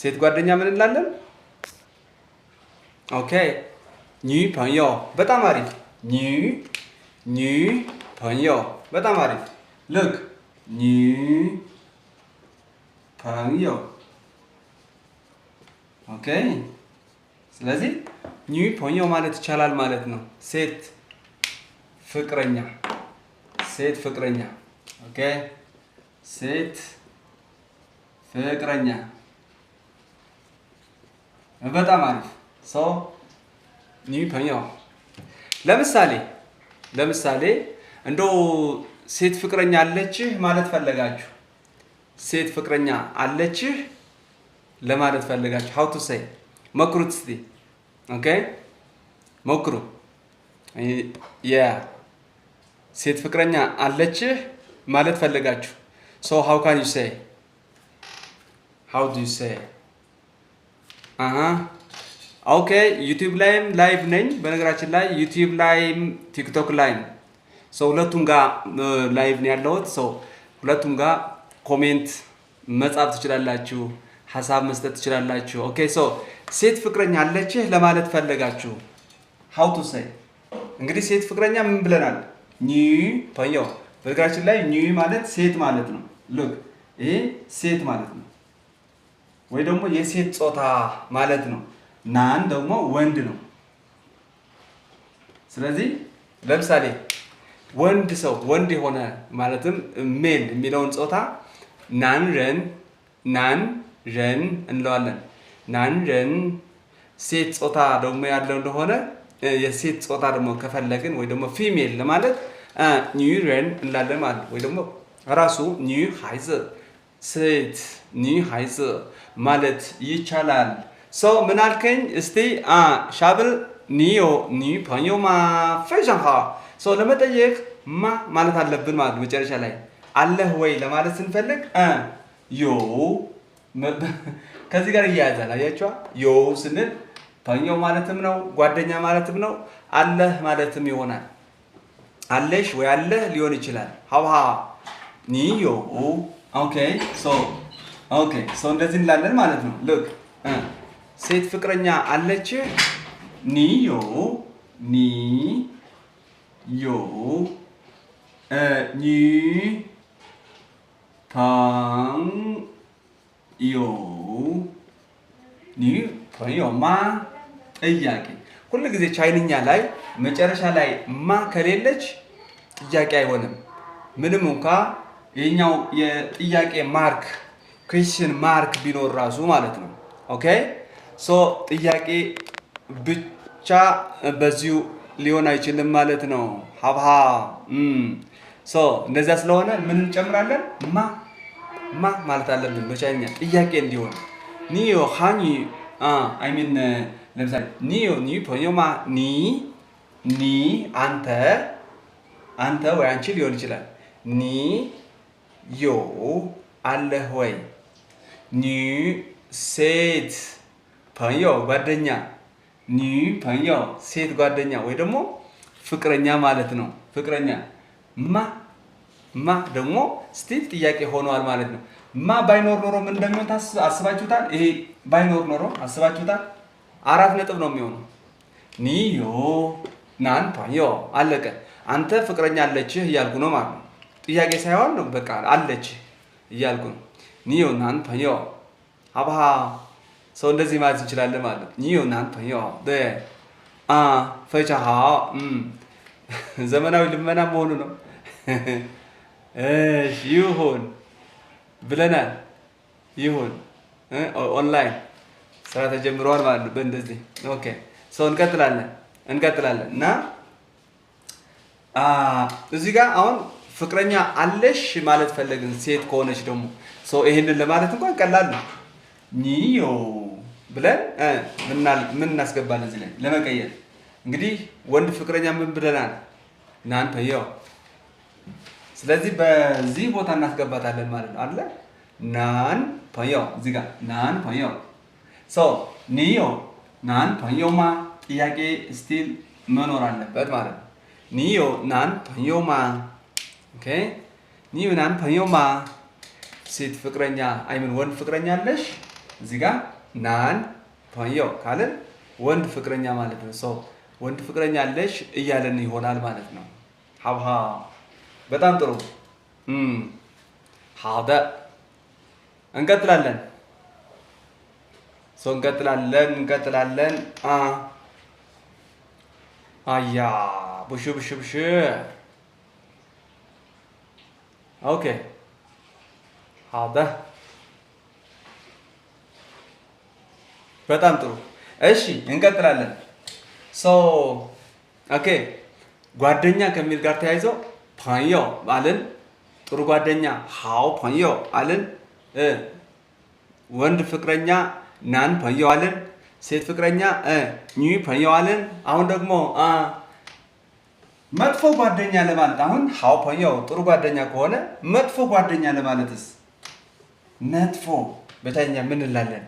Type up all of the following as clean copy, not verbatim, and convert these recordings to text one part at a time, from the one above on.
ሴት ጓደኛ ምን እንላለን? ኦኬ 女朋友 በጣም አሪፍ 女朋友 በጣም አሪፍ look 女朋友 ኦኬ ስለዚህ 女朋友ማለት ይቻላል ማለት ነው ሴት ፍቅረኛ ኦኬ ሴት ፍቅረኛ በጣም አሪፍ ሶ 女朋友 ለምሳሌ እንደው ሴት ፍቅረኛ አለችህ ማለት ፈለጋችሁ ሴት ፍቅረኛ አለችህ ለማለት ፈለጋችሁ how to say ሞክሩት እስቲ ኦኬ ሞክሩ ሴት ፍቅረኛ አለችህ ማለት ፈለጋችሁ so how can you say how do you say ኦኬ ዩቲዩብ ላይም ላይቭ ነኝ በነገራችን ላይ ዩቲዩብ ላይም ቲክቶክ ላይም ሶ ሁለቱም ጋር ላይቭ ነው ያለሁት ሶ ሁለቱም ጋር ኮሜንት መጻፍ ትችላላችሁ ሐሳብ መስጠት ትችላላችሁ ኦኬ ሶ ሴት ፍቅረኛ አለችህ ለማለት ፈለጋችሁ how to say እንግዲህ ሴት ፍቅረኛ ምን ብለናል 女朋友 በነገራችን ላይ 女 ማለት ሴት ማለት ነው look ይሄ ሴት ማለት ነው ወይ ደግሞ የሴት ጾታ ማለት ነው ናን ደግሞ ወንድ ነው ስለዚህ ለምሳሌ ወንድ የሆነ ማለትም ሜል የሚለውን ጾታ ናንረን እንለዋለን ናንረን ሴት ጾታ ደግሞ ያለው እንደሆነ የሴት ጾታ ደግሞ ከፈለግን ወይ ደግሞ ፊሜል ለማለት ኒውረን እንላለን ማለት ወይ ደግሞ ራሱ ኒው ሃይዘ ሴት ኒው ሃይዘ ማለት ይቻላል ሶ ምን አልከኝ እስቲ ሻብል ኒዮ ኒ 朋友ማ ፈሻሃ ሶ ለመጠየቅ ማ ማለት አለብን ማለት መጨረሻ ላይ አለህ ወይ ለማለት ስንፈልግ ዮ ከዚህ ጋር ይያያዛል አያችኋ ዮ ስንል 朋友ማለትም ነው ጓደኛ ማለትም ነው አለህ ማለትም ይሆናል አለሽ ወይ አለህ ሊሆን ይችላል ሃውሃ ኒዮ ኦኬ ሶ እንደዚህ እንላለን ማለት ነው look ሴት ፍቅረኛ አለችህ ኒዮ ኒ 朋友ማ ጥያቄ ሁሉ ጊዜ ቻይንኛ ላይ መጨረሻ ላይ ማ ከሌለች ጥያቄ አይሆንም ምንም እንኳን የኛው የጥያቄ ማርክ ኩዌስችን ማርክ ቢኖር ራሱ ማለት ነው ኦኬ ሶ ጥያቄ ብቻ በዚሁ ሊሆን አይችልም ማለት ነው ሀብሃ ሶ እንደዛ ስለሆነ ምን እንጨምራለን ማ ማለት አለብን በቻይኛ ጥያቄ እንዲሆን ኒዮ ሃኒ አይ ሚን ለምሳሌ ኒዮ ኒ 朋友ማ ኒ አንተ ወይ አንቺ ሊሆን ይችላል ኒ ዮ አለህ ወይ ኒ ሴት 朋友ጓደኛ ኒ 朋友ሴት ጓደኛ ወይ ደግሞ ፍቅረኛ ማለት ነው ፍቅረኛ ማ ደግሞ ስቲል ጥያቄ ሆኗል ማለት ነው ማ ባይኖር ኖሮ ምን እንደሚሆን አስባችሁታል ይሄ ባይኖር ኖሮ አስባችሁታል 4 ነጥብ ነው የሚሆነው ኒዮ ናን 朋友አለቀ አንተ ፍቅረኛ አለችህ እያልኩ ነው ማለት ነው ጥያቄ ሳይሆን ነው በቃ አለችህ እያልኩ ነው ኒዮ ናን 朋友አባሃ ሰው እንደዚህ ማለት እንችላለን ማለት ነው ኒዮ ናን 朋友对非常好ዘመናዊ ልመና መሆኑ ነው ይሁን ብለናል ይሁን ኦንላይን ስራ ተጀምሯል ማለት ነው በእንደዚህ ኦኬ ሰው እንቀጥላለን እና እዚህ ጋር አሁን ፍቅረኛ አለሽ ማለት ፈለግን ሴት ከሆነች ደግሞ ሰው ይሄንን ለማለት እንኳን ቀላል ነው ኒዮ ብለን ምን እናስገባለን እዚህ ላይ ለመቀየር እንግዲህ ወንድ ፍቅረኛ ምን ብለናል ናን 朋友ስለዚህ በዚህ ቦታ እናስገባታለን ማለት ነው አይደል ናን 朋友እዚህ ጋር ናን 朋友ሶ ኒዮ ናን 朋友ማ ጥያቄ ስቲል መኖር አለበት ማለት ነው ኒዮ ናን 朋友ማ ኦኬ ኒዮ ናን 朋友ማ ሴት ፍቅረኛ አይምን ወንድ ፍቅረኛ አለሽ እዚህ ጋር ናን ፐዮ ካልን ወንድ ፍቅረኛ ማለት ነው። ሰው ወንድ ፍቅረኛ አለሽ እያለን ይሆናል ማለት ነው። ሀብሃ በጣም ጥሩ። ሀደ እንቀጥላለን። ሰው እንቀጥላለን። አያ ቡሽ ኦኬ ሀደ በጣም ጥሩ። እሺ እንቀጥላለን። ኦኬ ጓደኛ ከሚል ጋር ተያይዞ ፐዮ አልን። ጥሩ ጓደኛ ሃው ፐዮ አልን። ወንድ ፍቅረኛ ናን ፐዮ አልን። ሴት ፍቅረኛ ኒ ፐዮ አልን። አሁን ደግሞ መጥፎ ጓደኛ ለማለት አሁን ሃው ፐዮ ጥሩ ጓደኛ ከሆነ መጥፎ ጓደኛ ለማለትስ መጥፎ በታኛ ምን እንላለን?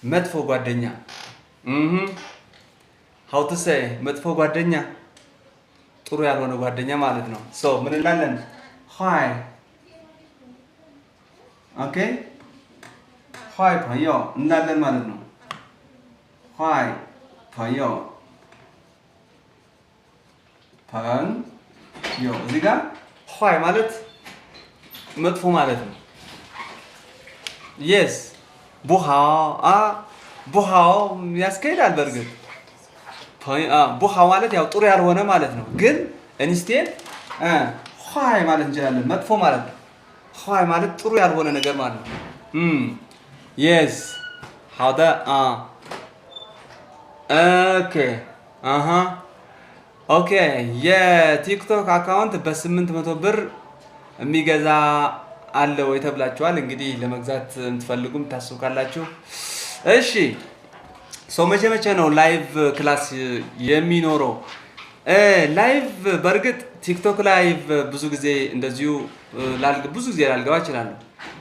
መጥፎ ጓደኛ how to say መጥፎ ጓደኛ ጥሩ ያልሆነ ጓደኛ ማለት ነው። ሶ ምን እንላለን? ሃይ ኦኬ ሃይ ፐዮ እንላለን ማለት ነው። ሃይ ፐዮ እዚህ ጋር ሃይ ማለት መጥፎ ማለት ነው። የስ ቡሃው ያስኬዳል። በእርግጥ ቡሃው ማለት ያው ጥሩ ያልሆነ ማለት ነው። ግን ኢንስቴድ ሃይ ማለት እንችላለን። መጥፎ ማለት ነው። ሃይ ማለት ጥሩ ያልሆነ ነገር ማለት ነው። የስ ሀደ ኦኬ የቲክቶክ አካውንት በ800 ብር የሚገዛ አለ ወይ ተብላችኋል። እንግዲህ ለመግዛት የምትፈልጉም ታስቡ ካላችሁ እሺ። መቼ ነው ላይቭ ክላስ የሚኖረው? ላይቭ በእርግጥ ቲክቶክ ላይቭ ብዙ ጊዜ እንደዚሁ ላልገባ እችላለሁ።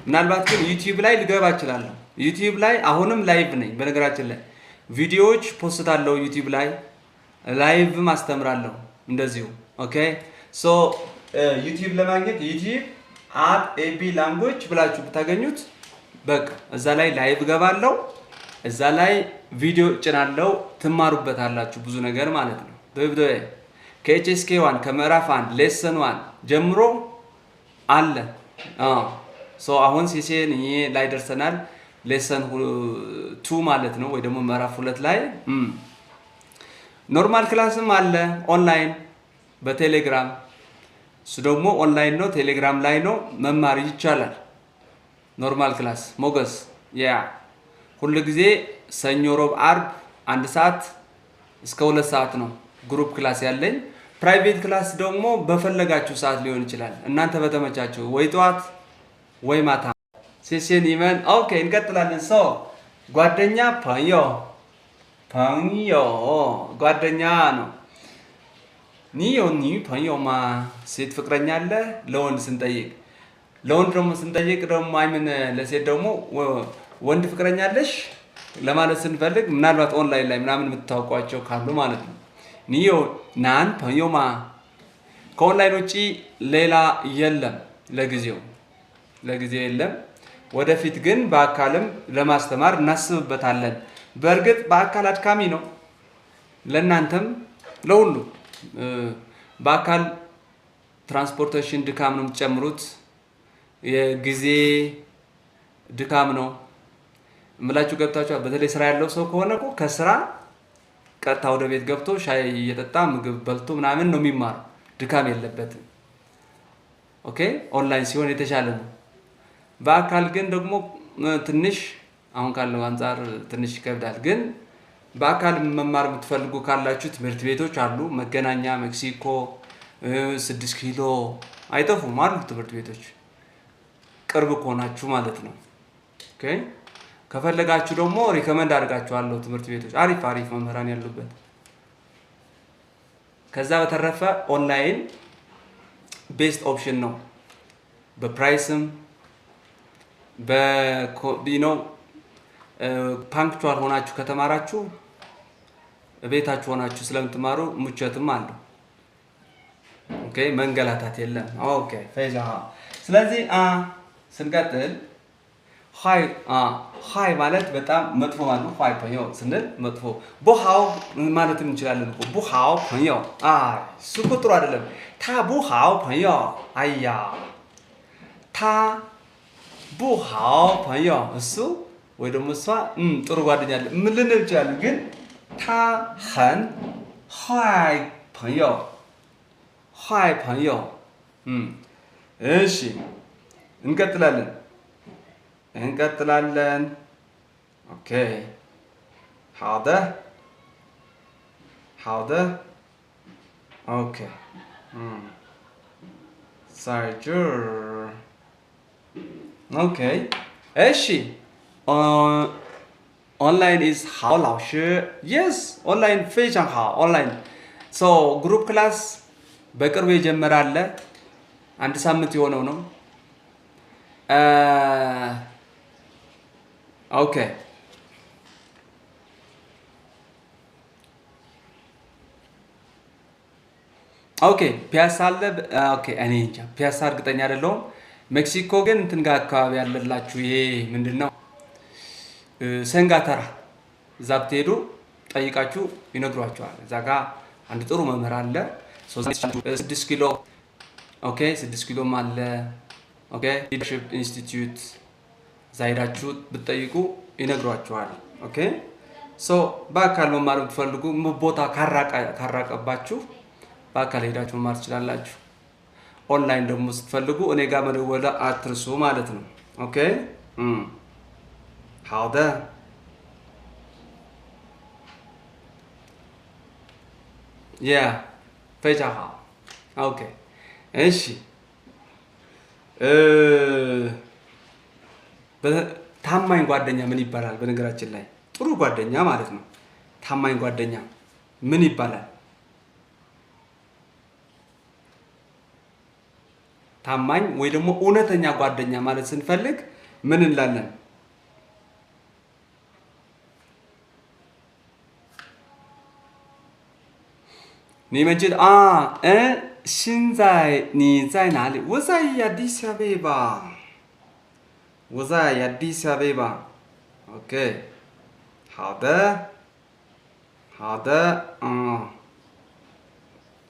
ምናልባት ግን ዩቲዩብ ላይ ልገባ እችላለሁ። ዩቲዩብ ላይ አሁንም ላይቭ ነኝ። በነገራችን ላይ ቪዲዮዎች ፖስት አለው ዩቲዩብ ላይ ላይቭም አስተምራለሁ እንደዚሁ። ኦኬ ዩቲዩብ ለማግኘት ዩቲዩብ ኤቢ ላንጉዌጅ ብላችሁ ብታገኙት በቃ እዛ ላይ ላይቭ ገባለሁ። እዛ ላይ ቪዲዮ ጭናለሁ። ትማሩበታላችሁ ብዙ ነገር ማለት ነው። በብዶዬ ከኤችኤስኬ 1 ከምዕራፍ 1 ሌሰን 1 ጀምሮ አለ። አሁን ሲሴን ላይ ደርሰናል። ሌሰን 2 ማለት ነው ወይ ደግሞ ምዕራፍ 2 ላይ ኖርማል ክላስም አለ ኦንላይን በቴሌግራም። እሱ ደግሞ ኦንላይን ነው፣ ቴሌግራም ላይ ነው፣ መማር ይቻላል። ኖርማል ክላስ ሞገስ ሁሉ ጊዜ ሰኞ፣ ሮብ፣ አርብ 1 ሰዓት እስከ 2 ሰዓት ነው ግሩፕ ክላስ ያለኝ። ፕራይቬት ክላስ ደግሞ በፈለጋችሁ ሰዓት ሊሆን ይችላል። እናንተ በተመቻችሁ ወይ ጠዋት ወይ ማታ። ሴሽን ኢቨን ኦኬ እንቀጥላለን። ጓደኛ ፐዮ ጓደኛ ነው። ኒ ፐዮማ ሴት ፍቅረኛ አለ ለወንድ ስንጠይቅ፣ ለወንድ ደግሞ ስንጠይቅ ደግሞ አይምን ለሴት ደግሞ ወንድ ፍቅረኛ አለሽ ለማለት ስንፈልግ ምናልባት ኦንላይን ላይ ምናምን የምታውቋቸው ካሉ ማለት ነው። ኒዮ ናን ፐዮማ ከኦንላይን ውጪ ሌላ የለም፣ ለጊዜው የለም። ወደፊት ግን በአካልም ለማስተማር እናስብበታለን። በእርግጥ በአካል አድካሚ ነው ለእናንተም ለሁሉ። በአካል ትራንስፖርቴሽን ድካም ነው የምትጨምሩት፣ የጊዜ ድካም ነው እምላችሁ። ገብታችኋል። በተለይ ስራ ያለው ሰው ከሆነ እኮ ከስራ ቀጥታ ወደ ቤት ገብቶ ሻይ እየጠጣ ምግብ በልቶ ምናምን ነው የሚማረው፣ ድካም የለበትም። ኦኬ ኦንላይን ሲሆን የተሻለ ነው። በአካል ግን ደግሞ ትንሽ አሁን ካለው አንፃር ትንሽ ይከብዳል። ግን በአካል መማር የምትፈልጉ ካላችሁ ትምህርት ቤቶች አሉ። መገናኛ፣ ሜክሲኮ፣ 6 ኪሎ አይጠፉም አሉ ትምህርት ቤቶች፣ ቅርብ ከሆናችሁ ማለት ነው። ኦኬ ከፈለጋችሁ ደግሞ ሪከመንድ አድርጋችኋለሁ ትምህርት ቤቶች አሪፍ መምህራን ያሉበት። ከዛ በተረፈ ኦንላይን ቤስት ኦፕሽን ነው። በፕራይስም ፓንክቹዋል ሆናችሁ ከተማራችሁ ቤታችሁ ሆናችሁ ስለምትማሩ ሙቸትም አለው። ኦኬ መንገላታት የለም። ኦኬ ፈይዛ ስለዚህ ስንቀጥል ኋይ ማለት በጣም መጥፎ ማለት ነው። ኋይ ፐኞ ስንል መጥፎ ቡሃው ማለትም እንችላለን እኮ ቡሃው ፐኞ እሱ እኮ ጥሩ አይደለም። ታ ቡሃው ፐኞ አያ ታ ቡሃው ፐኞ እሱ ወይ ደግሞ እሷ ጥሩ ጓደኛ አለ ምን ልንል እንችላለን። ግን ታ ኸን ኋይ ፐኞ ኋይ ፐኞ እሺ እንቀጥላለን። ኦኬ 好的 ኦኬ 在这儿 ኦኬ እሺ ኦንላይን is 好老师 yes ኦንላይን 非常好 ኦንላይን so ግሩፕ ክላስ በቅርቡ የጀመረ አለ አንድ ሳምንት የሆነው ነው ኦኬ ፒያሳ አለ ኦኬ እኔ እንጃ ፒያሳ እርግጠኛ አይደለሁም ሜክሲኮ ግን እንትን ጋር አካባቢ ያለላችሁ ይሄ ምንድነው ሰንጋተራ እዛ ብትሄዱ ጠይቃችሁ ይነግሯችኋል እዛ ጋር አንድ ጥሩ መምህር አለ 6 ኪሎ ኦኬ 6 ኪሎም አለ ኦኬ ሊደርሺፕ ኢንስቲትዩት ዛይዳችሁ ብትጠይቁ ይነግሯችኋል ኦኬ ሶ በአካል መማር ብትፈልጉ ቦታ ካራቀባችሁ በአካል ሄዳችሁ መማር ትችላላችሁ ኦንላይን ደግሞ ስትፈልጉ እኔ ጋር መደወል አትርሱ ማለት ነው ኦኬ 好的 yeah 非常好 ኦኬ እሺ ታማኝ ጓደኛ ምን ይባላል? በነገራችን ላይ ጥሩ ጓደኛ ማለት ነው። ታማኝ ጓደኛ ምን ይባላል? ታማኝ ወይ ደግሞ እውነተኛ ጓደኛ ማለት ስንፈልግ ምን እንላለን? 你们觉得啊，现在你在哪里？我在亚的夏贝吧。我在亚的夏贝吧。OK， 好的，好的，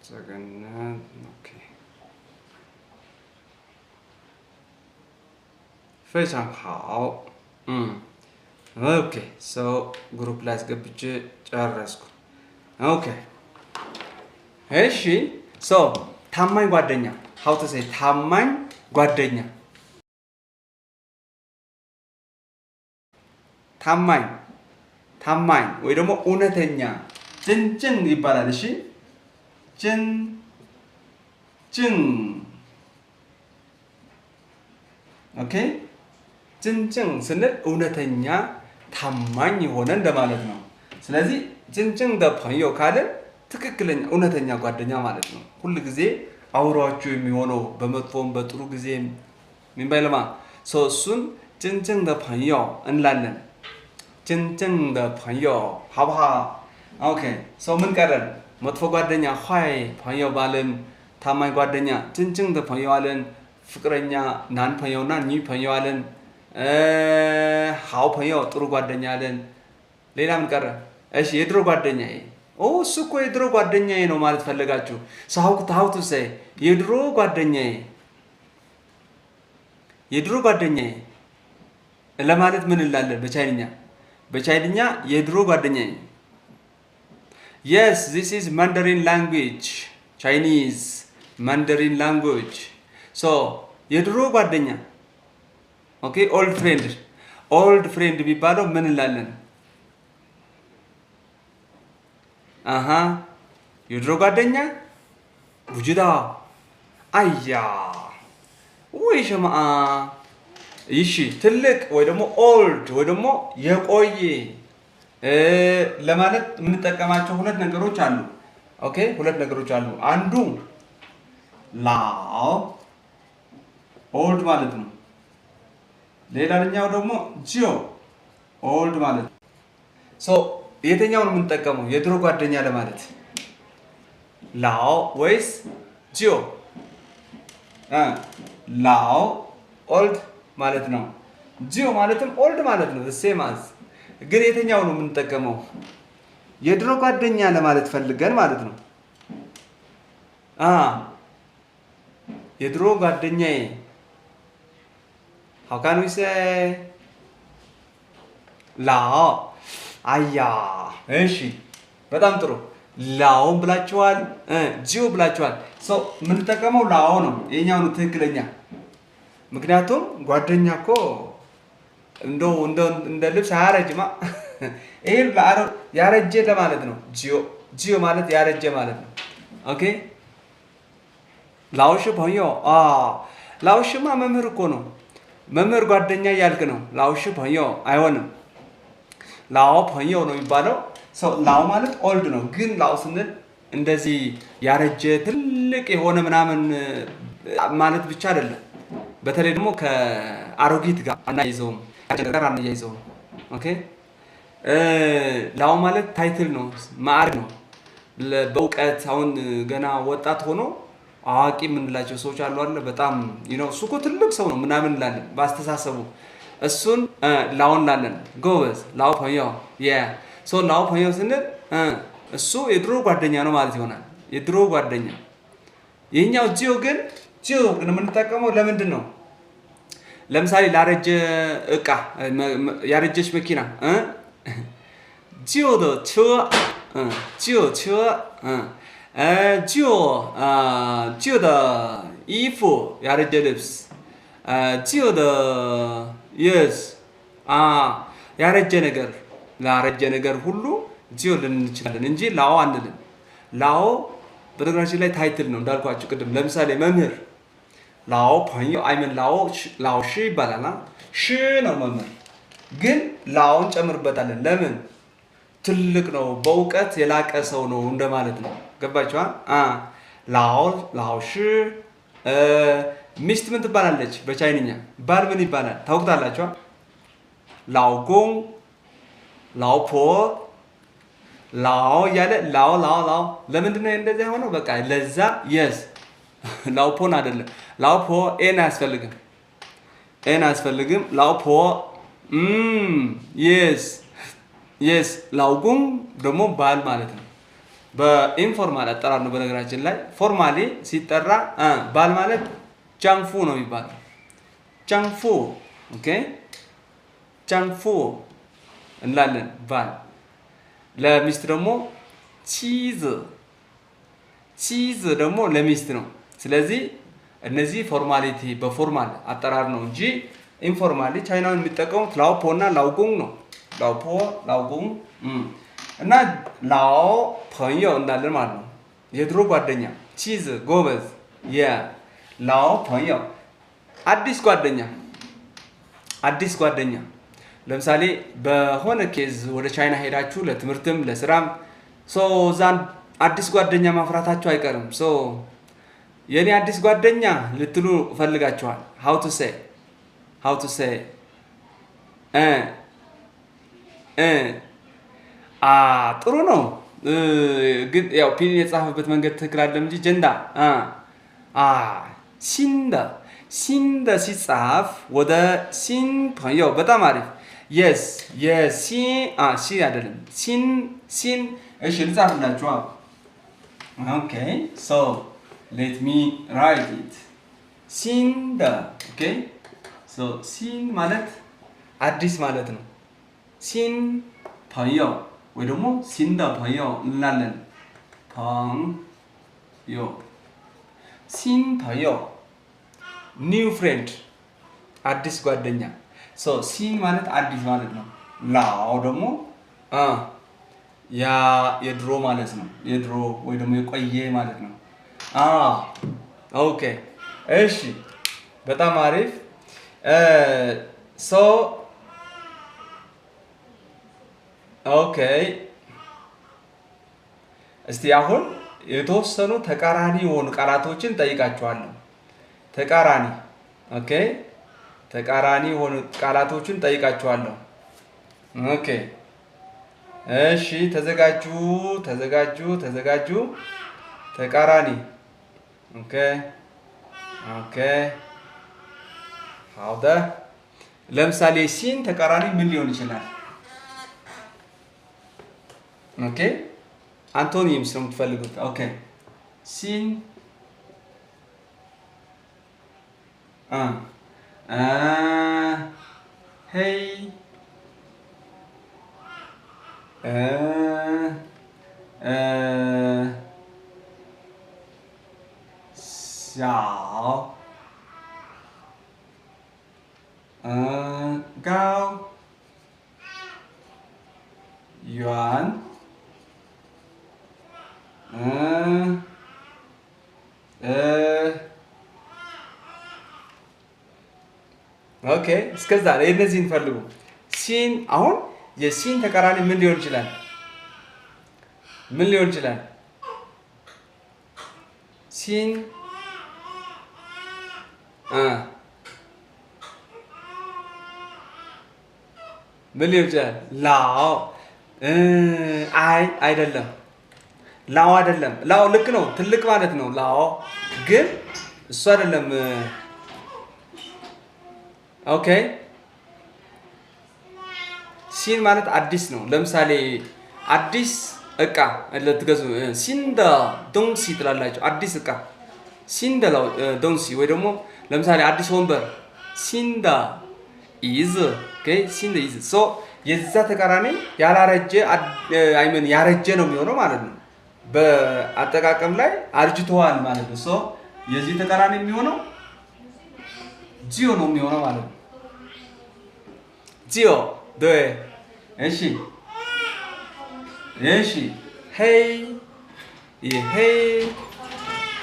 这个呢 ，OK， 非常好，OK，so group ላይ አስገብቼ ጨረስኩ። OK እሺ ሶ ታማኝ ጓደኛ how to say ታማኝ ጓደኛ ታማኝ ወይ ደግሞ እውነተኛ ጭንጭን ይባላል እሺ ጭን ኦኬ ጭንጭን ስንል እውነተኛ ታማኝ የሆነ እንደማለት ነው ስለዚህ ጭንጭን ደ朋友 ካለ ትክክለኛ እውነተኛ ጓደኛ ማለት ነው ሁሉ ጊዜ አውራችሁ የሚሆነው በመጥፎም በጥሩ ጊዜ ምን ባይለማ እሱን ጭንጭን ደ朋友 እንላለን ጭንጭን ደ朋友 ሀብሃ ኦኬ ምን ቀረን መጥፎ ጓደኛ ኋይ 朋友 ባለን ታማኝ ጓደኛ ጭንጭን ደ朋友 አለን ፍቅረኛ ናን朋友ና ኒ朋友 አለን 好朋友 ጥሩ ጓደኛ አለን ሌላ ምን ቀረ እሺ የድሮ ጓደኛዬ እሱ እኮ የድሮ ጓደኛዬ ነው ማለት ፈለጋችሁ how to say የድሮ ጓደኛዬ ለማለት ምን እንላለን በቻይንኛ የድሮ ጓደኛዬ yes this is Mandarin language Chinese Mandarin language so የድሮ ጓደኛ okay old friend ቢባለው ምን እንላለን የድሮ ጓደኛ ውጅዳ አያ ወይ ሸማአ እሺ ትልቅ ወይ ደግሞ ኦልድ ወይ ደግሞ የቆየ ለማለት የምንጠቀማቸው ሁለት ነገሮች አሉ ኦኬ ሁለት ነገሮች አሉ አንዱ ላው ኦልድ ማለት ነው ሌላኛው ደግሞ ጂኦ ኦልድ ማለት ሶ የትኛውን የምንጠቀመው የድሮ ጓደኛ ለማለት ላው ወይስ ጂኦ ላው ኦልድ ማለት ነው። ጂኦ ማለትም ኦልድ ማለት ነው። ሴም አዝ ግን የትኛው ነው የምንጠቀመው? የድሮ ጓደኛ ለማለት ፈልገን ማለት ነው። የድሮ ጓደኛዬ how can we say ላኦ አያ እሺ በጣም ጥሩ ላኦን ብላችኋል ጂኦ ብላችኋል ሶ የምንጠቀመው ላኦ ነው የኛው ነው ትክክለኛ ምክንያቱም ጓደኛ እኮ እንደ ልብስ አያረጅማ ይሄ ያረጀ ለማለት ነው ጂኦ ማለት ያረጀ ማለት ነው ኦኬ ላኦሽ 朋友ላኦሽማ መምህር እኮ ነው መምህር ጓደኛ ያልክ ነው ላኦሽ 朋友አይሆንም ላኦ 朋友ነው የሚባለው ሰው ላኦ ማለት ኦልድ ነው ግን ላኦ ስንል እንደዚህ ያረጀ ትልቅ የሆነ ምናምን ማለት ብቻ አይደለም በተለይ ደግሞ ከአሮጊት ጋር አናይዘውም ኦኬ ላኦ ማለት ታይትል ነው ማዕረግ ነው በእውቀት አሁን ገና ወጣት ሆኖ አዋቂ የምንላቸው ሰዎች አሉ አይደል በጣም እሱ እኮ ትልቅ ሰው ነው ምናምን እንላለን በአስተሳሰቡ እሱን ላኦ እንላለን ጎበዝ ላኦ 朋友ሶ ላኦ 朋友ስንል እሱ የድሮ ጓደኛ ነው ማለት ይሆናል የድሮ ጓደኛ የኛው ጂኦ ግን የምንጠቀመው ለምንድን ነው ለምሳሌ ላረጀ እቃ ያረጀች መኪና ጂኦ ደ ቸ ጂኦ 的衣服ያረጀ ልብስ ጂኦ ደ yes ያረጀ ነገር ላረጀ ነገር ሁሉ ጂኦ ልንል እንችላለን እንጂ ላኦ አንልም ላኦ በነገራችን ላይ ታይትል ነው እንዳልኳችሁ ቅድም ለምሳሌ መምህር ላኦ 朋友አይመን ላኦ ሺ ይባላል ሺ ነው መምህር ግን ላኦን ጨምርበታለን ለምን ትልቅ ነው በእውቀት የላቀ ሰው ነው እንደማለት ነው ገባችኋ ላኦ ሺ ሚስት ምን ትባላለች በቻይንኛ ባል ምን ይባላል ታውቁታላችሁ ላኦ ጎን ላኦ ፖ ላኦ ያለ ላኦ ለምንድን ነው እንደዚህ ሆነው በቃ ለዛ yes ላኦ ፖን አይደለም ላኦ ፖ ኤን አያስፈልግም ላኦ ፖ yes ላኦ ጎን ደግሞ ባል ማለት ነው በኢንፎርማል አጠራር ነው በነገራችን ላይ ፎርማሊ ሲጠራ ባል ማለት ጃንፉ ነው የሚባለው ጃንፉ ኦኬ ጃንፉ እንላለን ባል ለሚስት ደግሞ ቺዝ ደግሞ ለሚስት ነው ስለዚህ እነዚህ ፎርማሊቲ በፎርማል አጠራር ነው እንጂ ኢንፎርማሊ ቻይናውን የሚጠቀሙት ላኦ ፖ እና ላኦ ጎን ነው ላኦ ፖ ላኦ ጎን እና ላኦ 朋友እንዳለን ማለት ነው የድሮ ጓደኛ ቺዝ ጎበዝ ላኦ 朋友አዲስ ጓደኛ ለምሳሌ በሆነ ኬዝ ወደ ቻይና ሄዳችሁ ለትምህርትም ለስራም ዛን አዲስ ጓደኛ ማፍራታችሁ አይቀርም የኔ አዲስ ጓደኛ ልትሉ ፈልጋችኋል how to say ጥሩ ነው ግን ያው ፒን የጻፈበት መንገድ ትክክል አይደለም እንጂ ጀንዳ ሲንደ ሲጻፍ ወደ ሲን 朋友በጣም አሪፍ yes ሲ አይደለም ሲን እሺ ልጻፍላችሁ okay so let me write it ሲንደ okay so ሲን ማለት አዲስ ማለት ነው ሲን 朋友ወይ ደግሞ ሲንደ 朋友እንላለን 朋友ሲን 朋友new friend አዲስ ጓደኛ ሲን ማለት አዲስ ማለት ነው ላኦ ደግሞ የድሮ ማለት ነው የድሮ ወይ ደግሞ የቆየ ማለት ነው ኦኬ እሺ በጣም አሪፍ ኦኬ እስቲ አሁን የተወሰኑ ተቃራኒ የሆኑ ቃላቶችን ጠይቃችኋለሁ ተቃራኒ ኦኬ ተቃራኒ የሆኑ ቃላቶችን ጠይቃችኋለሁ ኦኬ እሺ ተዘጋጁ ተቃራኒ ኦኬ 好的 ለምሳሌ ሲን ተቃራኒ ምን ሊሆን ይችላል? ኦኬ አንቶኒምስ ነው የምትፈልጉት። ኦኬ ሲን ሄይ ሻው ጋው ዩዋን ኦኬ እስከዛ እነዚህን ፈልጉ። ሲን አሁን የሲን ተቃራኒ ምን ሊሆን ይችላል? ምን ሊሆን ይችላል? ሲን ምን ሊሆን ይችላል? ላው አይደለም። ላው አይደለም። ላው ልክ ነው፣ ትልቅ ማለት ነው። ላው ግን እሱ አይደለም። ኦኬ ሲን ማለት አዲስ ነው። ለምሳሌ አዲስ እቃ ለትገዙ ሲንደ ዶንሲ ትላላችሁ። አዲስ እቃ ሲንደ ዶንሲ ወይ ደግሞ ለምሳሌ አዲስ ወንበር ሲንደ ኢዝ ኦኬ ሲንደ ኢዝ ሶ የዛ ተቃራኒ ያላረጀ አይመን ያረጀ ነው የሚሆነው ማለት ነው። በአጠቃቀም ላይ አርጅተዋል ማለት ነው። ሶ የዚህ ተቃራኒ የሚሆነው ጂዮ ነው የሚሆነው ማለት ነው። ጂዮ 네 እሺ እሺ ሄይ ሄይ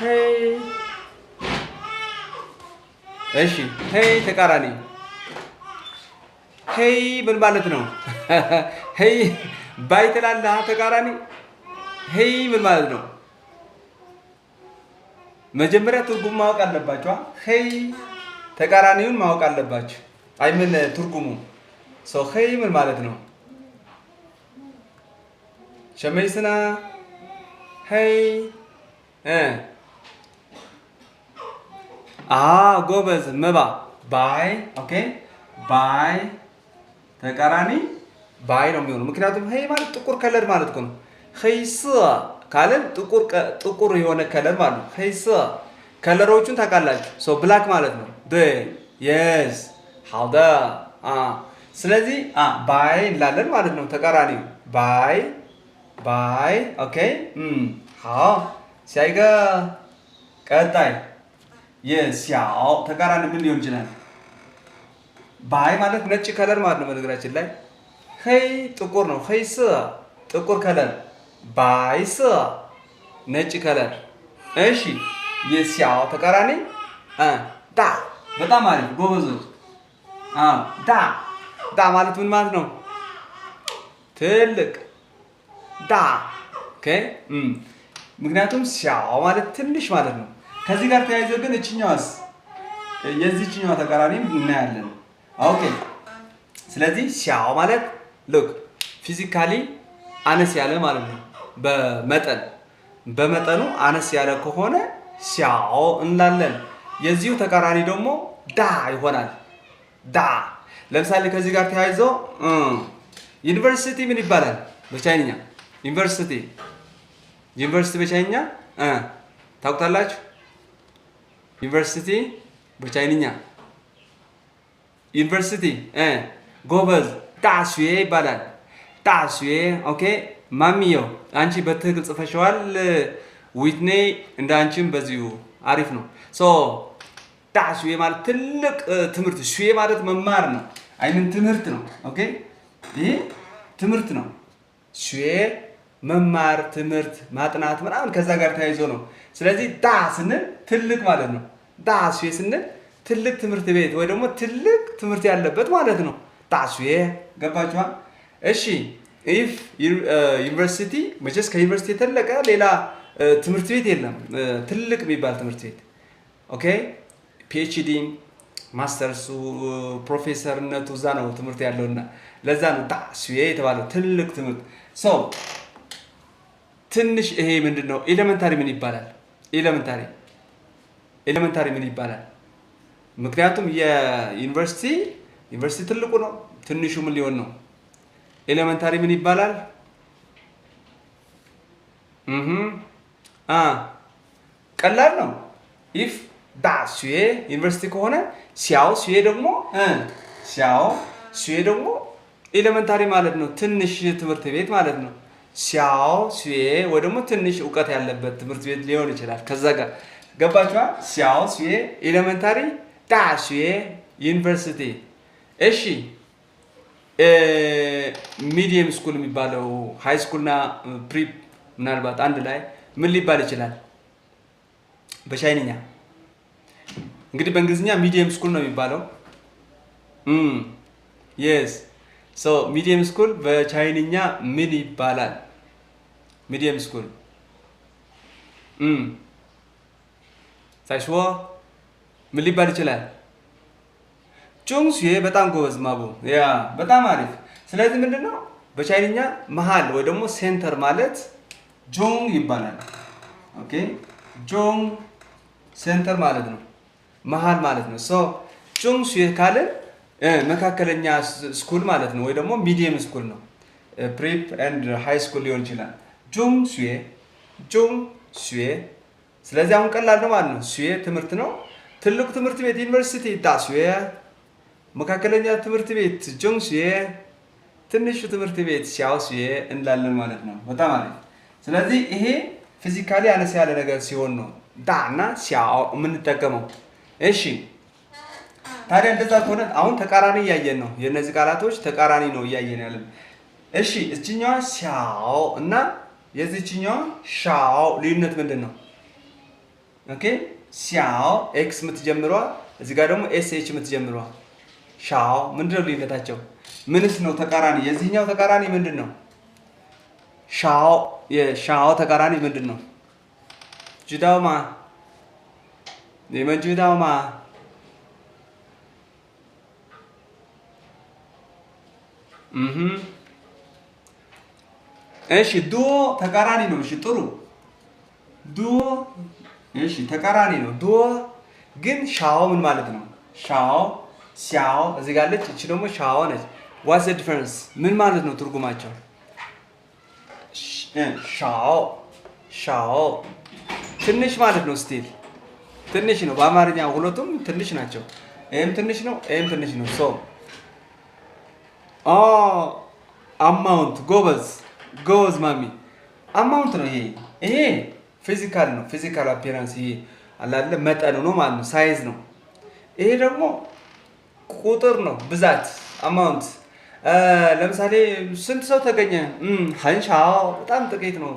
ሄይ እሺ ሄይ ተቃራኒ ሄይ ምን ማለት ነው? ሄይ ባይ ትላለህ ተቃራኒ ሄይ ምን ማለት ነው? መጀመሪያ ትርጉም ማወቅ አለባችሁ። ሄይ ተቃራኒውን ማወቅ አለባችሁ። አይ ምን ትርጉሙ ሶ ሄይ ምን ማለት ነው? ሸመይስና ሄይ ጎበዝ መባ ባይ ኦኬ ባይ ተቃራኒ ባይ ነው የሚሆነው። ምክንያቱም ሄይ ማለት ጥቁር ከለር ማለት ነው። ሄይስ ካለን ጥቁር የሆነ ከለር ማለት ነው። ሄይስ ከለሮቹን ታውቃላችሁ። ሶ ብላክ ማለት ነው። የስ ሀውደ ስለዚህ ባይ እንላለን ማለት ነው። ተቃራኒው ባይ ባይ ኦኬ ሃው ሲያይገ ቀጣይ የሲያው ተቃራኒ ምን ሊሆን ይችላል? ባይ ማለት ነጭ ከለር ማለት ነው። በነገራችን ላይ ሄይ ጥቁር ነው። ሄይስ ጥቁር ከለር ባይስ ነጭ ከለር። እሺ የሲያው ተቃራኒ ዳ በጣም አሪፍ ጎበዞች። ዳ ማለት ምን ማለት ነው? ትልቅ ዳ ኦኬ ምክንያቱም ሲያው ማለት ትንሽ ማለት ነው። ከዚህ ጋር ተያይዞ ግን እችኛዋስ የዚህኛዋ ተቃራኒ እናያለን። ኦኬ ስለዚህ ሲያው ማለት ሉክ ፊዚካሊ አነስ ያለ ማለት ነው። በመጠኑ አነስ ያለ ከሆነ ሲያው እንላለን። የዚሁ ተቃራኒ ደግሞ ዳ ይሆናል። ዳ ለምሳሌ ከዚህ ጋር ተያይዞ ዩኒቨርሲቲ ምን ይባላል በቻይንኛ? ዩኒቨርሲቲ በቻይንኛ ታውቁታላችሁ? ዩኒቨርሲቲ በቻይንኛ ዩኒቨርሲቲ ጎበዝ ዳሽዌ ይባላል። ዳሽዌ ኦኬ ማሚዮ አንቺ በትክክል ጽፈሽዋል። ዊትኔ እንደ አንቺም በዚሁ አሪፍ ነው። ሶ ዳሽዌ ማለት ትልቅ ትምህርት፣ ሹዌ ማለት መማር ነው። አይምን ትምህርት ነው። ኦኬ ይሄ ትምህርት ነው። ሹዌ መማር፣ ትምህርት፣ ማጥናት ምናምን ከዛ ጋር ተያይዞ ነው። ስለዚህ ዳ ስንል ትልቅ ማለት ነው። ዳ ሹዌ ስንል ትልቅ ትምህርት ቤት ወይ ደግሞ ትልቅ ትምህርት ያለበት ማለት ነው። ዳ ሹዌ ገባችኋል? እሺ ኢፍ ዩኒቨርሲቲ መቼስ ከዩኒቨርሲቲ የተለቀ ሌላ ትምህርት ቤት የለም። ትልቅ የሚባል ትምህርት ቤት ኦኬ ፒኤችዲ ማስተርሱ ፕሮፌሰርነቱ እዛ ነው ትምህርት ያለውና ለዛ ነው ዳሽዌ የተባለው ትልቅ ትምህርት። ሰው ትንሽ ይሄ ምንድነው? ኤሌመንታሪ ምን ይባላል? ኤሌመንታሪ ምን ይባላል? ምክንያቱም የዩኒቨርሲቲ ዩኒቨርሲቲ ትልቁ ነው። ትንሹ ምን ሊሆን ነው? ኤሌመንታሪ ምን ይባላል? ቀላል ነው። ኢፍ ዳስዌ ዩኒቨርሲቲ ከሆነ ሲያው ስዌ ደግሞ ኤሌመንታሪ ማለት ነው። ትንሽ ትምህርት ቤት ማለት ነው። ሲያው ስዌ ወይ ደግሞ ትንሽ እውቀት ያለበት ትምህርት ቤት ሊሆን ይችላል። ከዛ ጋር ገባችኋል? ሲያው ስዌ ኤሌመንታሪ፣ ዳስዌ ዩኒቨርሲቲ። እሺ ሚዲየም ስኩል የሚባለው ሃይ ስኩልና ፕሪፕ ምናልባት አንድ ላይ ምን ሊባል ይችላል? በቻይንኛ እንግዲህ በእንግሊዝኛ ሚዲየም ስኩል ነው የሚባለው። የስ ሶ ሚዲየም ስኩል በቻይንኛ ምን ይባላል? ሚዲየም ስኩል ሳይሽዎ ምን ሊባል ይችላል? ጆንግሱዬ በጣም ጎበዝ ማቡ ያ በጣም አሪፍ። ስለዚህ ምንድነው በቻይንኛ መሃል ወይ ደግሞ ሴንተር ማለት ጆንግ ይባላል። ኦኬ ጆንግ ሴንተር ማለት ነው፣ መሃል ማለት ነው። ሶ ጆንግሱዬ ካልን መካከለኛ ስኩል ማለት ነው፣ ወይ ደግሞ ሚዲየም ስኩል ነው። ፕሪፕ ኤንድ ሃይ ስኩል ሊሆን ይችላል። ጆንግሱዬ። ስለዚህ አሁን ቀላል ነው ማለት ነው። ሱዬ ትምህርት ነው። ትልቁ ትምህርት ቤት ዩኒቨርሲቲ ዳሱዬ፣ መካከለኛ ትምህርት ቤት ጆንግሱዬ፣ ትንሹ ትምህርት ቤት ሻኦሱዬ እንላለን ማለት ነው። በጣም አሪፍ። ስለዚህ ይሄ ፊዚካሊ አነስ ያለ ነገር ሲሆን ነው ዳ እና ሻኦ የምንጠቀመው። እሺ ታዲያ እንደዛ ከሆነ አሁን ተቃራኒ እያየን ነው። የነዚህ ቃላቶች ተቃራኒ ነው እያየን ያለን። እሺ እዚህኛዋ ሻኦ እና የዚህኛዋ ሻኦ ልዩነት ምንድን ነው? ኦኬ ሻኦ ኤክስ የምትጀምሯ፣ እዚህ ጋር ደግሞ ኤስ ኤች የምትጀምሯ ሻኦ ምንድነው ልዩነታቸው? ምንስ ነው ተቃራኒ? የዚህኛው ተቃራኒ ምንድን ነው? ሻኦ የሻኦ ተቃራኒ ምንድን ነው? ጅዳውማ የመን ጅዳውማ እሺ ዱኦ ተቃራኒ ነው። እሺ ጥሩ ዱኦ እሺ ተቃራኒ ነው። ዱኦ ግን ሻኦ ምን ማለት ነው? ሻኦ ሲያኦ እዚህ ጋር አለች። እቺ ደግሞ ሻኦ ነች። ዋትስ ዘ ዲፈረንስ? ምን ማለት ነው ትርጉማቸው? ሻኦ ትንሽ ማለት ነው። ስቲል ትንሽ ነው። በአማርኛ ሁለቱም ትንሽ ናቸው። ኤም ትንሽ ነው፣ ኤም ትንሽ ነው። ሶ አማውንት ጎበዝ ማሚ አማውንት ነው። ይሄ ፊዚካል ነው። ፊዚካል አፒራንስ ይሄ አላለ መጠኑ ነው ማለት ነው። ሳይዝ ነው። ይሄ ደግሞ ቁጥር ነው፣ ብዛት አማውንት። ለምሳሌ ስንት ሰው ተገኘ? ሀንሻው በጣም ጥቂት ነው።